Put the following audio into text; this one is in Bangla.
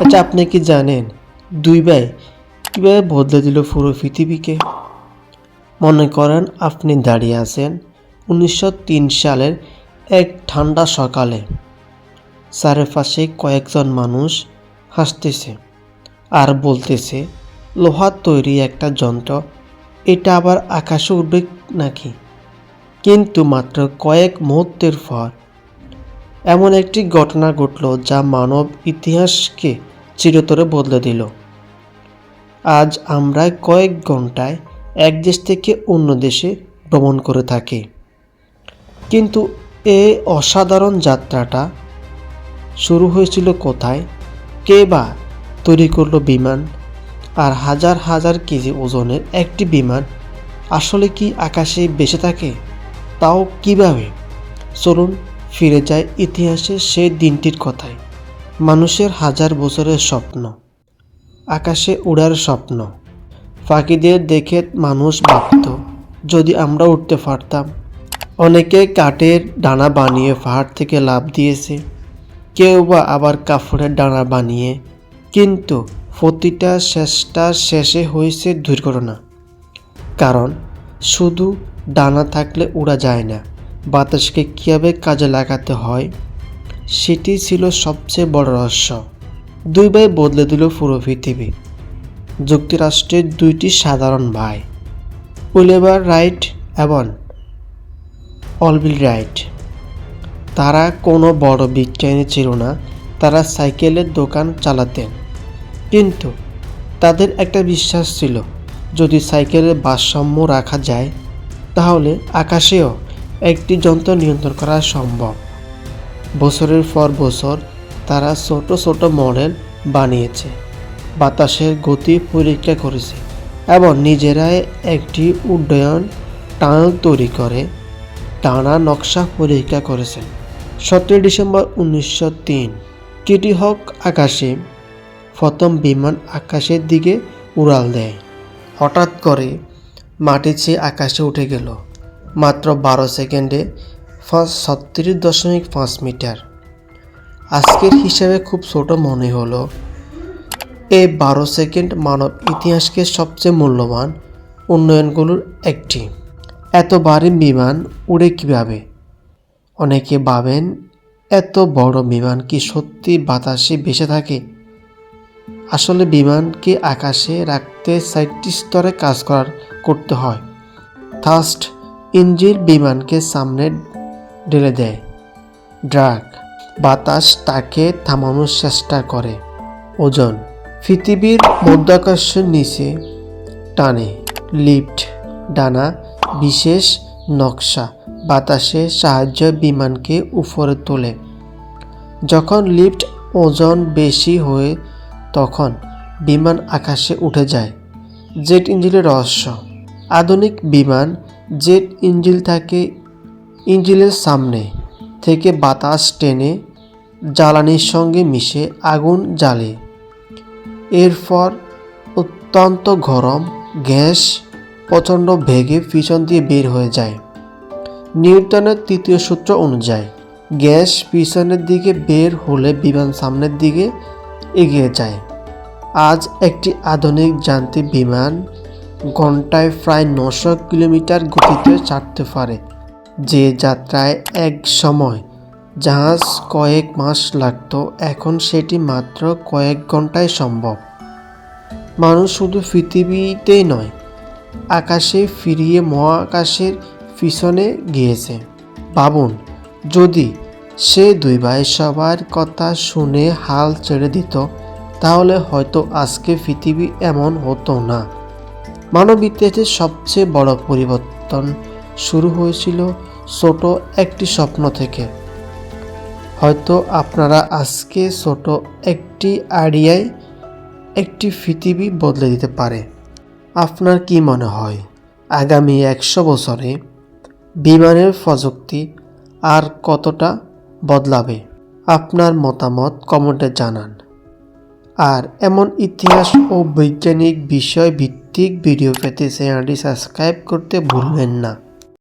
আচ্ছা, আপনি কি জানেন দুই ভাই কীভাবে বদলে দিল পুরো পৃথিবীকে? মনে করেন আপনি দাঁড়িয়ে আছেন 1903 সালের এক ঠান্ডা সকালে। চারপাশে কয়েকজন মানুষ হাসতেছে আর বলতেছে, লোহার তৈরি একটা যন্ত্র, এটা আবার আকাশে উঠবে নাকি? কিন্তু মাত্র কয়েক মুহূর্তের পর এমন একটি ঘটনা ঘটল যা মানব ইতিহাসকে চিরতরে বদলে দিল। আজ আমরা কয়েক ঘন্টায় এক দেশ থেকে অন্য দেশে ভ্রমণ করে থাকি, কিন্তু এই অসাধারণ যাত্রাটা শুরু হয়েছিল কোথায়? কে বা তৈরি করলো বিমান? আর হাজার হাজার কেজি ওজনের একটি বিমান আসলে কি আকাশে ভেসে থাকে? তাও কিভাবে? চলুন ফিরে যায় ইতিহাসের সেই দিনটির কথায়। মানুষের হাজার বছরের স্বপ্ন, আকাশে উড়ার স্বপ্ন। পাখিদের দেখে মানুষ ভাবত, যদি আমরা উঠতে পারতাম। অনেকে কাঠের ডানা বানিয়ে পাহাড় থেকে লাফ দিয়েছে, কেউ বা আবার কাপড়ের ডানা বানিয়ে। কিন্তু প্রতিটা চেষ্টার শেষে হয়েছে দুর্ঘটনা। কারণ শুধু ডানা থাকলে উড়া যায় না, বাতাসকে কীভাবে কাজে লাগাতে হয় সেটি ছিল সবচেয়ে বড় রহস্য। দুই ভাই বদলে দিল পুরো পৃথিবী। যুক্তরাষ্ট্রের দুইটি সাধারণ ভাই, ওলিভার রাইট এবং অলভিল রাইট। তারা কোনো বড় বিজ্ঞানী ছিল না, তারা সাইকেলের দোকান চালাতেন। কিন্তু তাদের একটা বিশ্বাস ছিল, যদি সাইকেলের ভারসাম্য রাখা যায় তাহলে আকাশেও একটি যন্ত্র নিয়ন্ত্রণ করা সম্ভব। বছরের পর বছর তারা ছোট ছোট মডেল বানিয়েছে, বাতাসের গতি পরীক্ষা করেছে এবং নিজেরাই একটি উড্ডয়ন টানেল তৈরি করে টানা নকশা পরীক্ষা করেছেন। 17 ডিসেম্বর 1903 কিটি হক আকাশে প্রথম বিমান আকাশের দিকে উড়াল দেয়। হঠাৎ করে মাটি চেয়ে আকাশে উঠে গেল। মাত্র 12 সেকেন্ডে 36.5 মিটার। আজকের হিসাবে খুব ছোট মনে হলো, এই 12 সেকেন্ড মানব ইতিহাসকে সবচেয়ে মূল্যবান উন্নয়নগুলোর একটি। এত ভারী বিমান উড়ে কিভাবে? অনেকে ভাবেন, এত বড় বিমান কি সত্যি বাতাসে ভেসে থাকে? আসলে বিমানকে আকাশে রাখতে 4টি স্তরে কাজ করতে হয়। থার্স্ট ইঞ্জিন বিমানকে সামনে ঢেলে দেয়। ড্রাগ বাতাস তাকে থামানোর চেষ্টা করে। ওজন পৃথিবীর মধ্যাকর্ষণ নিচে টানে। লিফট ডানা বিশেষ নকশা বাতাসের সাহায্যে বিমানকে উপরে তোলে। যখন লিফট ওজন বেশি হয় তখন বিমান আকাশে উঠে যায়। জেট ইঞ্জিনের রহস্য। আধুনিক বিমান জেট ইঞ্জিন থাকে, ইঞ্জিনের সামনে থেকে বাতাস টেনে জ্বালানির সঙ্গে মিশে আগুন জ্বালে। এরপর অত্যন্ত গরম গ্যাস প্রচণ্ড বেগে পিছন দিয়ে বের হয়ে যায়। নিউটনের তৃতীয় সূত্র অনুযায়ী গ্যাস পিছনের দিকে বের হলে বিমান সামনের দিকে এগিয়ে যায়। আজ একটি আধুনিক যান্ত্রিক বিমান ঘন্টায় প্রায় 900 কিলোমিটার গতিতে ছাড়তে পারে, যে যাত্রায় এক সময় জাহাজ কয়েক মাস লাগত, এখন সেটি মাত্র কয়েক ঘন্টায় সম্ভব। মানুষ শুধু পৃথিবীতেই নয়, আকাশে ফিরিয়ে মহাকাশের পিছনে গিয়েছে। ভাবুন, যদি সে দুই ভাই সবার কথা শুনে হাল ছেড়ে দিত, তাহলে হয়তো আজকে পৃথিবী এমন হতো না। মানব ইতিহাসের সবচেয়ে বড় পরিবর্তন শুরু হয়েছিল ছোট একটি স্বপ্ন থেকে। হয়তো আপনারা আজকে ছোট একটি আইডিয়ায় একটি পৃথিবী বদলে দিতে পারে। আপনার কি মনে হয় আগামী 100 বছরে বিমানের প্রযুক্তি আর কতটা বদলাবে? আপনার মতামত কমেন্টে জানান। আর এমন ইতিহাস ও বৈজ্ঞানিক বিষয় ভিত্তিক ভিডিও পেতে চ্যানেলটি সাবস্ক্রাইব করতে ভুলবেন না।